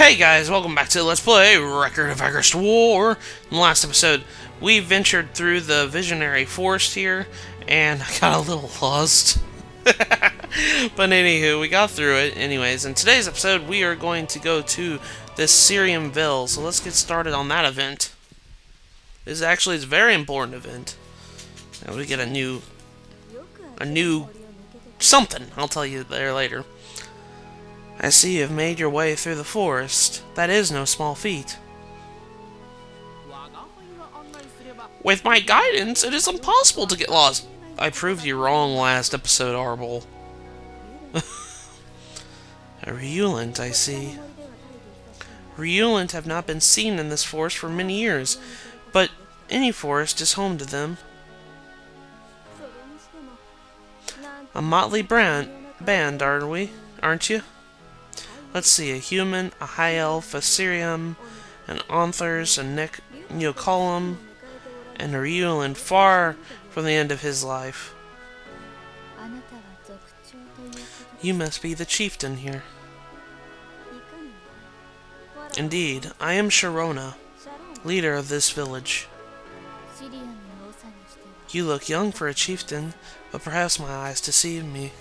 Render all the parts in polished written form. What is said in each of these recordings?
Hey guys, welcome back to Let's Play Record of Agarest War. In the last episode, we ventured through the visionary forest here, and I got a little lost. But anywho, we got through it anyways. In today's episode, we are going to go to this Syriumville, so let's get started on that event. This actually is a very important event. And we get a new something. I'll tell you there later. I see you have made your way through the forest. That is no small feat. With my guidance, it is impossible to get lost. I proved you wrong last episode, Arbol. A Ryulant, I see. Ryulant have not been seen in this forest for many years, but any forest is home to them. A motley band, aren't you? Let's see, a human, a high elf, a Syrium, an Onthers, a Neocolum, and a Ryulant far from the end of his life. You must be the chieftain here. Indeed, I am Sharona, leader of this village. You look young for a chieftain, but perhaps my eyes deceive me.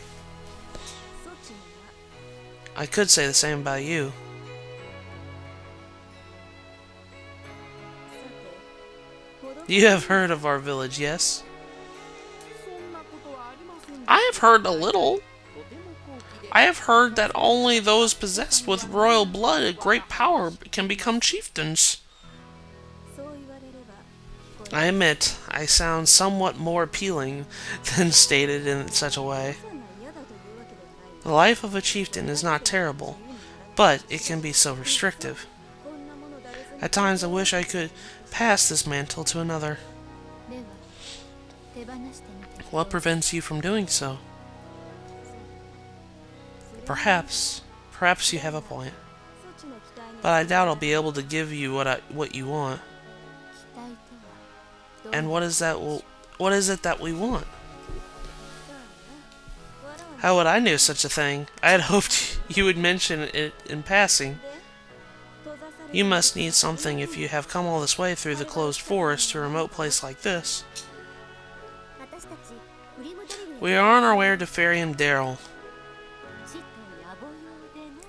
I could say the same about you. You have heard of our village, yes? I have heard a little. I have heard that only those possessed with royal blood and great power can become chieftains. I admit, I sound somewhat more appealing than stated in such a way. The life of a chieftain is not terrible, but it can be so restrictive. At times I wish I could pass this mantle to another. What prevents you from doing so? Perhaps you have a point, but I doubt I'll be able to give you what you want. And what is it that we want? How would I know such a thing? I had hoped you would mention it in passing. You must need something if you have come all this way through the closed forest to a remote place like this. We are on our way to Furyum Daryl.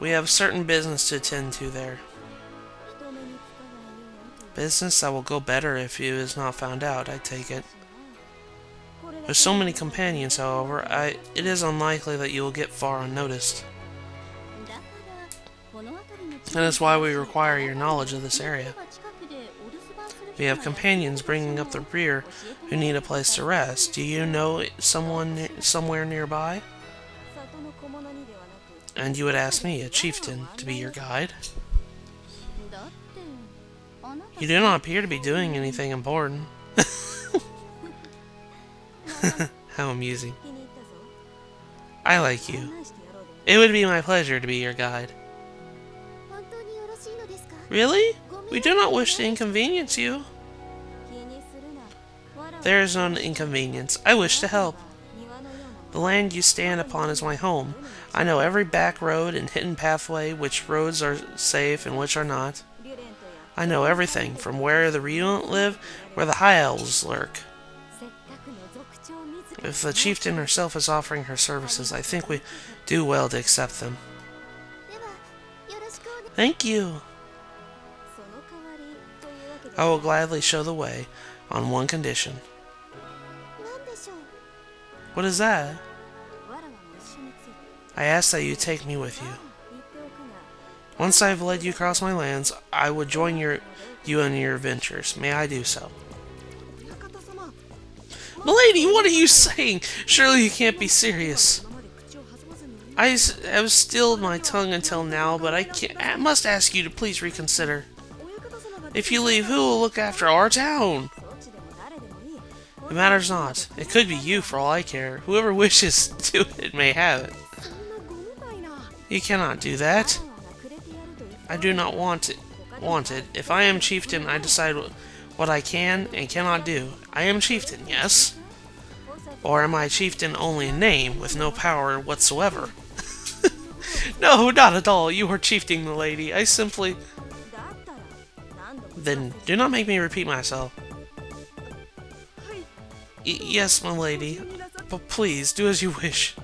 We have certain business to attend to there. Business that will go better if you is not found out, I take it. With so many companions, however, it is unlikely that you will get far unnoticed. That is why we require your knowledge of this area. We have companions bringing up the rear who need a place to rest. Do you know someone somewhere nearby? And you would ask me, a chieftain, to be your guide? You do not appear to be doing anything important. How amusing. I like you. It would be my pleasure to be your guide. Really? We do not wish to inconvenience you. There is no inconvenience. I wish to help. The land you stand upon is my home. I know every back road and hidden pathway, which roads are safe and which are not. I know everything, from where the Ryulant live, where the High Elves lurk. If the chieftain herself is offering her services, I think we do well to accept them. Thank you. I will gladly show the way, on one condition. What is that? I ask that you take me with you. Once I have led you across my lands, I would join you in your adventures. May I do so? Milady, what are you saying? Surely you can't be serious. I have stilled my tongue until now, but I must ask you to please reconsider. If you leave, who will look after our town? It matters not. It could be you for all I care. Whoever wishes to it may have it. You cannot do that. I do not want it. If I am chieftain, I decide what I can and cannot do. I am chieftain, yes? Or am I chieftain only in name, with no power whatsoever? No, not at all. You are chiefing the lady. I simply... Then do not make me repeat myself. Yes, my lady. But please, do as you wish.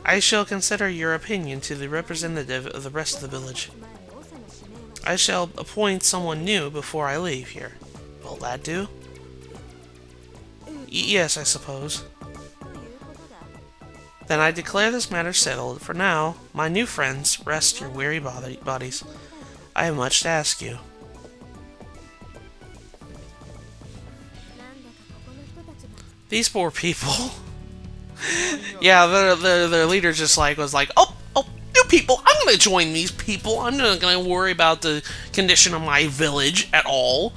I shall consider your opinion to the representative of the rest of the village. I shall appoint someone new before I leave here. Will that do? Yes, I suppose. Then I declare this matter settled. For now, my new friends, rest your weary bodies. I have much to ask you. These poor people. Yeah, their leader just was like, oh, new people, I'm gonna join these people. I'm not gonna worry about the condition of my village at all.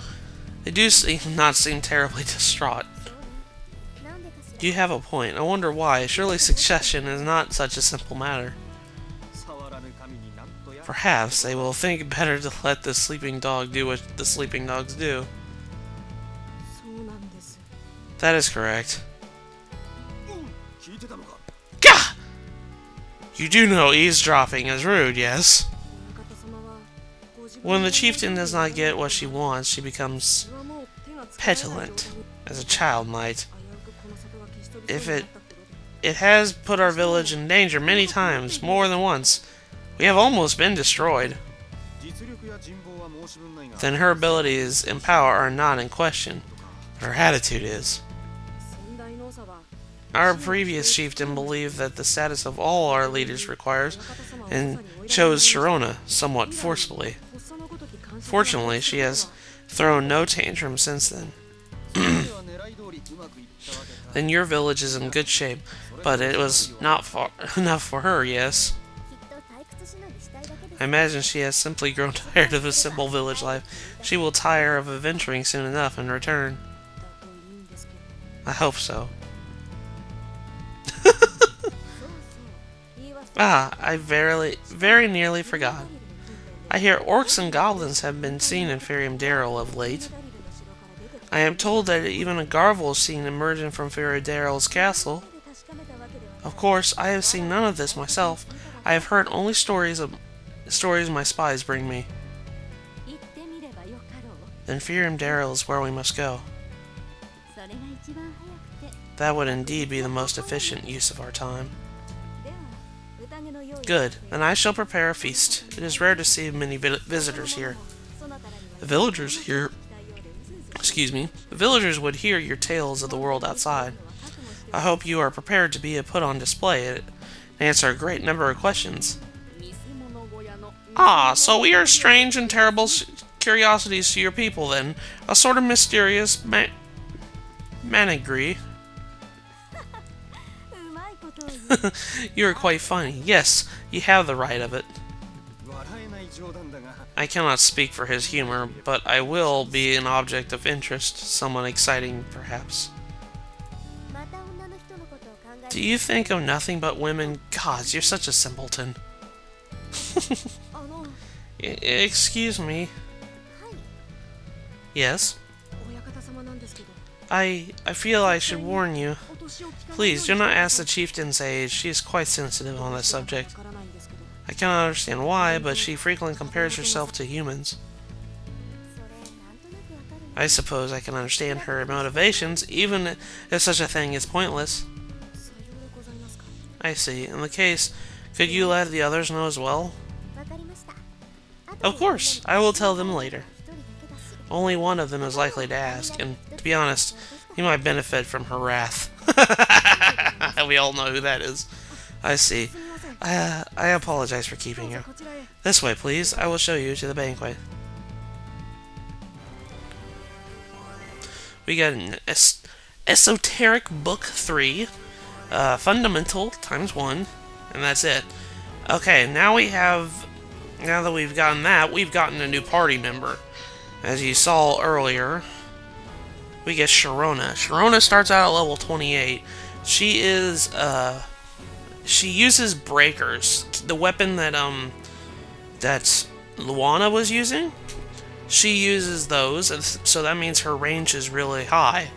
They do not seem terribly distraught. You have a point. I wonder why. Surely succession is not such a simple matter. Perhaps they will think better to let the sleeping dog do what the sleeping dogs do. That is correct. Gah! You do know eavesdropping is rude, yes? When the chieftain does not get what she wants, she becomes petulant, as a child might. It has put our village in danger many times, more than once. We have almost been destroyed. Then her abilities and power are not in question. Her attitude is. Our previous chieftain believed that the status of all our leaders requires, and chose Sharona somewhat forcefully. Fortunately, she has thrown no tantrum since then. Then your village is in good shape, but it was not enough for her, yes? I imagine she has simply grown tired of a simple village life. She will tire of adventuring soon enough and return. I hope so. I very nearly forgot. I hear orcs and goblins have been seen in Furyum Daryl of late. I am told that even a Garvel is seen emerging from Furyum Daryl's castle. Of course, I have seen none of this myself. I have heard only stories my spies bring me. Then Furyum Daryl is where we must go. That would indeed be the most efficient use of our time. Good, then I shall prepare a feast. It is rare to see many visitors here. The villagers here... Excuse me. The villagers would hear your tales of the world outside. I hope you are prepared to be put on display and answer a great number of questions. Ah, so we are strange and terrible curiosities to your people, then. A sort of mysterious managerie. You are quite funny. Yes, you have the right of it. I cannot speak for his humor, but I will be an object of interest, someone exciting, perhaps. Do you think of nothing but women? Gods, you're such a simpleton. Excuse me. Yes? I feel I should warn you. Please, do not ask the chieftain's age. She is quite sensitive on this subject. I cannot understand why, but she frequently compares herself to humans. I suppose I can understand her motivations, even if such a thing is pointless. I see. In the case, could you let the others know as well? Of course, I will tell them later. Only one of them is likely to ask, and to be honest, he might benefit from her wrath. We all know who that is. I see. I apologize for keeping you. This way, please. I will show you to the banquet. We got an esoteric book 3, fundamental ×1, and that's it. Okay, now that we've gotten that, we've gotten a new party member. As you saw earlier, we get Sharona. Sharona starts out at level 28. She is, she uses breakers. The weapon that Luana was using, she uses those, and so that means her range is really high.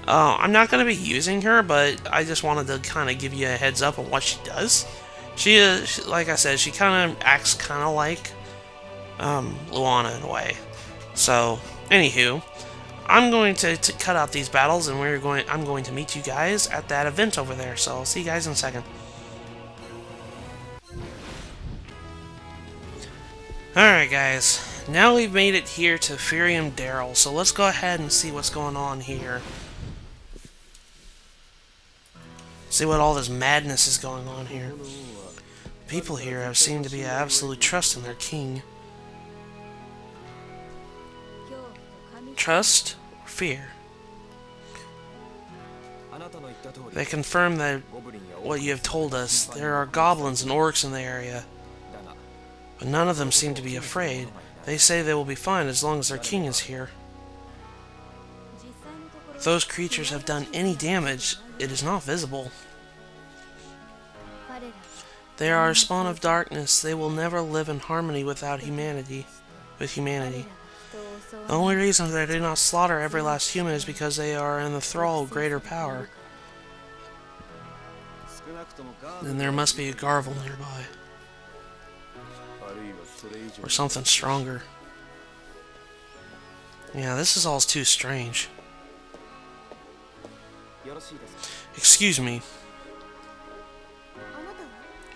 I'm not going to be using her, but I just wanted to kind of give you a heads up on what she does. She is, like I said, she kind of acts kind of like Luana in a way. So, anywho, I'm going to cut out these battles, and I'm going to meet you guys at that event over there. So I'll see you guys in a second. Alright guys, now we've made it here to Furyum Daryl, so let's go ahead and see what's going on here. See what all this madness is going on here. People here have seemed to be absolute trust in their king. Trust or fear? They confirm that what you have told us. There are goblins and orcs in the area. But none of them seem to be afraid. They say they will be fine as long as their king is here. If those creatures have done any damage, it is not visible. They are a spawn of darkness. They will never live in harmony with humanity. The only reason they do not slaughter every last human is because they are in the thrall of greater power. Then there must be a Garvel nearby. Or something stronger. Yeah, this is all too strange. Excuse me.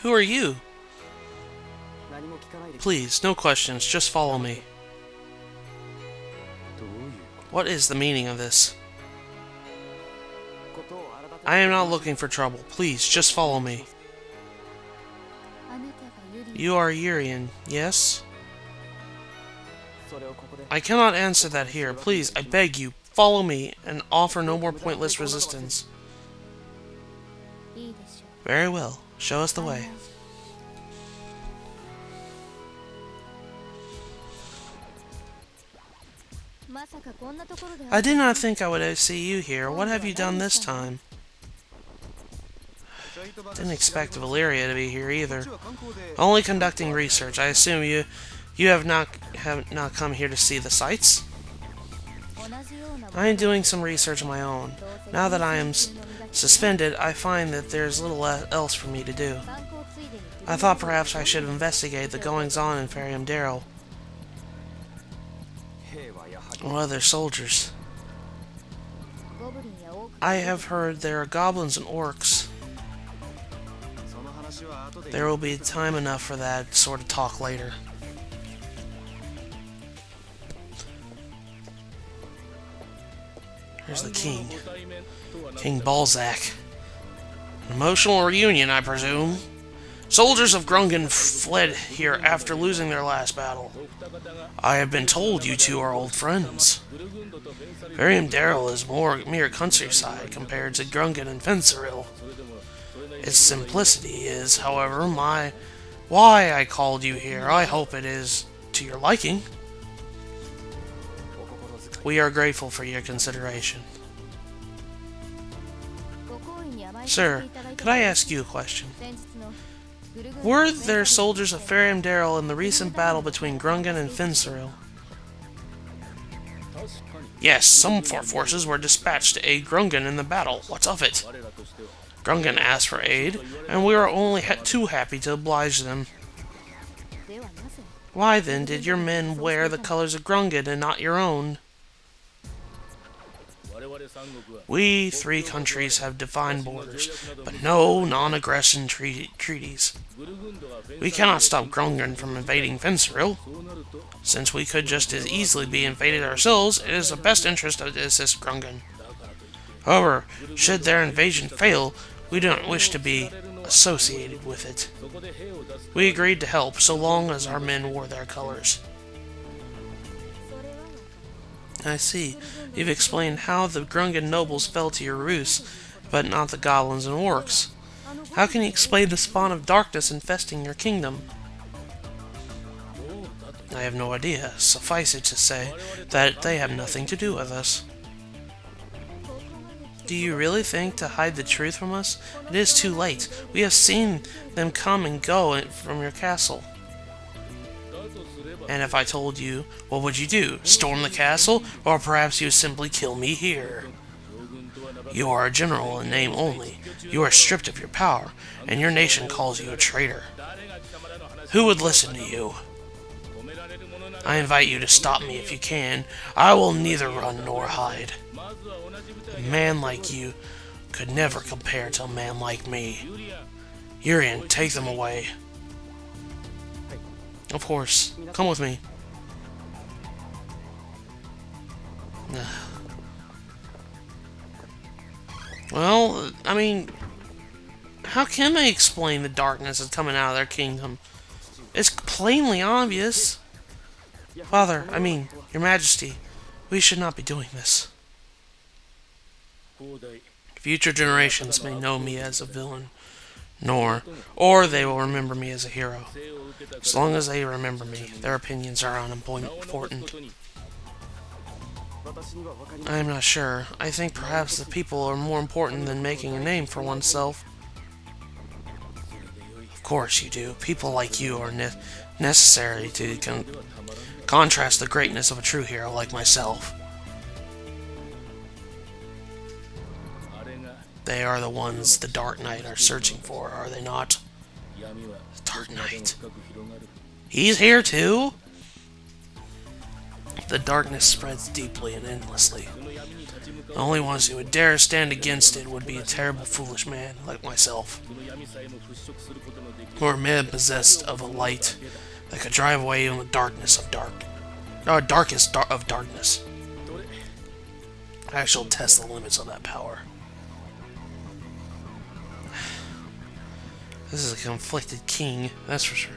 Who are you? Please, no questions, just follow me. What is the meaning of this? I am not looking for trouble. Please, just follow me. You are Urian, yes? I cannot answer that here. Please, I beg you, follow me and offer no more pointless resistance. Very well. Show us the way. I did not think I would see you here. What have you done this time? Didn't expect Valeria to be here either. Only conducting research. I assume you have not come here to see the sights? I am doing some research of my own. Now that I am suspended, I find that there's little else for me to do. I thought perhaps I should investigate the goings-on in Furyum Daryl. Or other soldiers. I have heard there are goblins and orcs. There will be time enough for that sort of talk later. Here's the king. King Balzac. An emotional reunion, I presume. Soldiers of Grungund fled here after losing their last battle. I have been told you two are old friends. Furyum Daryl is mere countryside compared to Grungund and Syriumville. Its simplicity is, however, why I called you here. I hope it is to your liking. We are grateful for your consideration. Sir, could I ask you a question? Were there soldiers of Furyum Daryl in the recent battle between Grungund and Syriumville? Yes, some of our forces were dispatched to aid Grungund in the battle. What's of it? Grungund asked for aid, and we were only too happy to oblige them. Why then did your men wear the colors of Grungund and not your own? We three countries have defined borders, but no non-aggression treaties. We cannot stop Grungund from invading Syriumville. Since we could just as easily be invaded ourselves, it is the best interest to assist Grungund. However, should their invasion fail, we do not wish to be associated with it. We agreed to help so long as our men wore their colors. I see. You've explained how the Grungund nobles fell to your ruse, but not the goblins and orcs. How can you explain the spawn of darkness infesting your kingdom? I have no idea. Suffice it to say that they have nothing to do with us. Do you really think to hide the truth from us? It is too late. We have seen them come and go from your castle. And if I told you, what would you do? Storm the castle? Or perhaps you would simply kill me here? You are a general in name only. You are stripped of your power, and your nation calls you a traitor. Who would listen to you? I invite you to stop me if you can. I will neither run nor hide. A man like you could never compare to a man like me. Urian, take them away. Of course. Come with me. Well, I mean, how can they explain the darkness that's coming out of their kingdom? It's plainly obvious. Father, I mean, Your Majesty, we should not be doing this. Future generations may know me as a villain, or they will remember me as a hero. As long as they remember me, their opinions are unimportant. I am not sure. I think perhaps the people are more important than making a name for oneself. Of course you do. People like you are necessary to contrast the greatness of a true hero like myself. They are the ones the Dark Knight are searching for, are they not? The Dark Knight. He's here too? The darkness spreads deeply and endlessly. The only ones who would dare stand against it would be a terrible, foolish man like myself, or a man possessed of a light that could drive away in the darkness of darkest of darkness. I shall test the limits of that power. This is a conflicted king, that's for sure.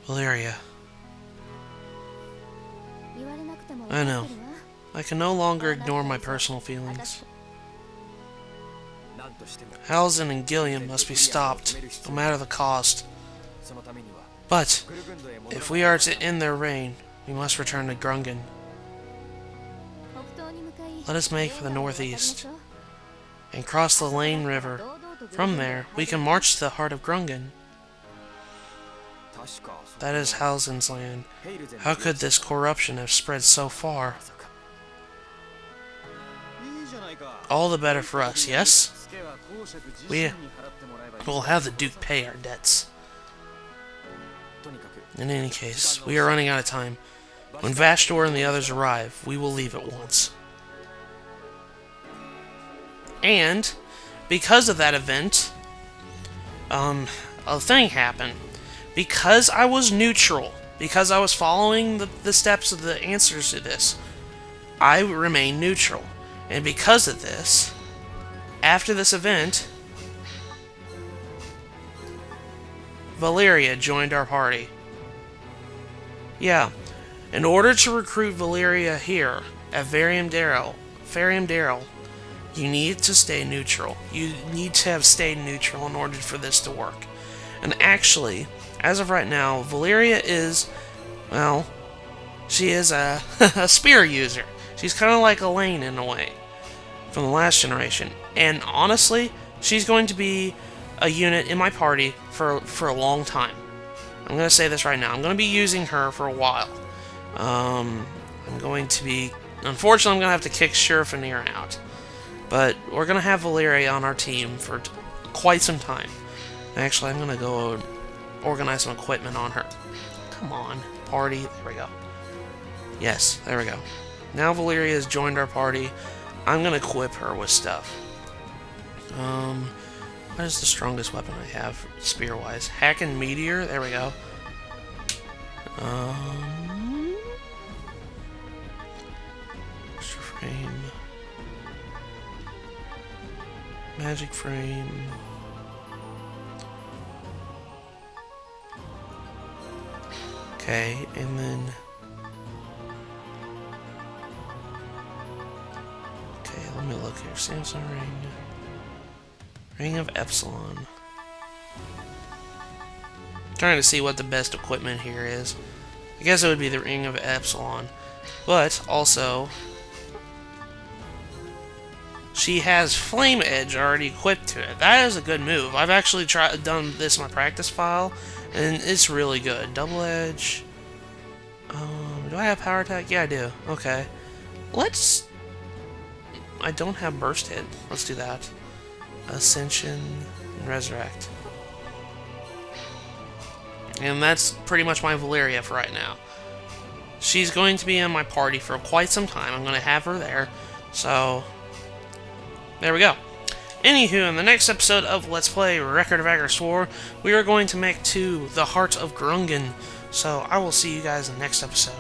Valeria. I know. I can no longer ignore my personal feelings. Halsin and Gilliam must be stopped, no matter the cost. But, if we are to end their reign, we must return to Grungund. Let us make for the northeast, and cross the Lane River. From there, we can march to the heart of Grungund. That is Halsin's land. How could this corruption have spread so far? All the better for us, yes? We will have the Duke pay our debts. In any case, we are running out of time. When Vashdor and the others arrive, we will leave at once. And, because of that event, a thing happened. Because I was neutral, because I was following the steps of the answers to this, I remained neutral. And because of this, after this event, Valeria joined our party. Yeah, in order to recruit Valeria here at Furyum Daryl, you need to stay neutral. You need to have stayed neutral in order for this to work. And actually, as of right now, Valeria is, well, she is a, a spear user. She's kind of like Elaine in a way, from the last generation. And honestly, she's going to be a unit in my party for a long time. I'm going to say this right now. I'm going to be using her for a while. I'm going to be, unfortunately, I'm going to have to kick Syriumville out. But we're going to have Valeria on our team for quite some time. Actually, I'm going to go organize some equipment on her. Come on, party. There we go. Yes, there we go. Now Valeria has joined our party. I'm going to equip her with stuff. What is the strongest weapon I have, spear-wise? Hack and Meteor? There we go. Extra frame. Magic frame. Okay, and then... Okay, let me look here. Samsung ring. Ring of Epsilon. Trying to see what the best equipment here is. I guess it would be the Ring of Epsilon. But, also... she has Flame Edge already equipped to it. That is a good move. I've actually done this in my practice file, and it's really good. Double Edge. Do I have Power Attack? Yeah, I do. Okay. Let's... I don't have Burst Hit. Let's do that. Ascension and Resurrect. And that's pretty much my Valeria for right now. She's going to be in my party for quite some time. I'm going to have her there. So, there we go. Anywho, in the next episode of Let's Play Record of Agarest War, we are going to make to the Heart of Grungund. So, I will see you guys in the next episode.